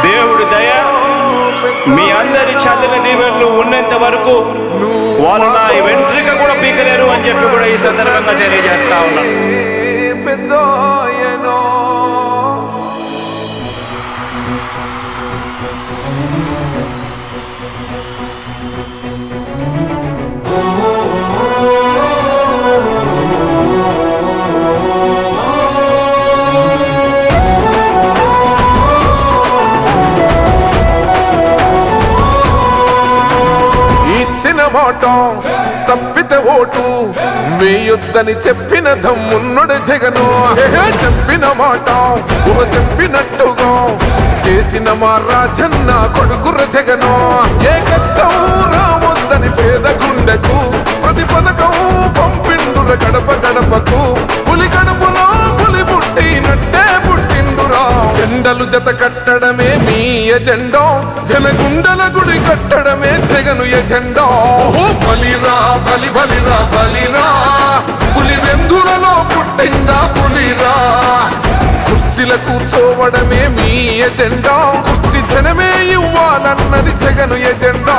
దేవుడి దయ మీ అందరి చల్లని దీవెనలు ఉన్నంత వరకు వాళ్ళు నా వెంట్రిక కూడా పీకలేరు అని చెప్పి కూడా ఈ సందర్భంగా తెలియజేస్తా ఉన్నాను. ఇచ్చిన మాట తప్పితే ఓటు వేయొద్దని చెప్పిన దమ్మున్నడు జగను. చెప్పిన మాట చెప్పినట్టుగా చేసిన మా రాజన్న కొడుకుర జగను. ఏ కష్టం రావద్దని పేద గుండెకు ప్రతి పథకం పంపిండుర గడప గడపకు. పులి గడపలో పులి పుట్టినట్టే పుట్టిండురా. జెండలు జత కట్టడమే మీ ఎజెండా, జనగుండల గుడి కట్టడమే జగను ఎజెండా. బలిరా బలి బలిరా బలిరా, పులి వెందులలో పుట్టిందా పులిరా. కుర్చీల కూర్చోవడమే మీ ఎజెండా, కుర్చీ జనమే ఇవ్వాలన్నది జగను ఎజెండా.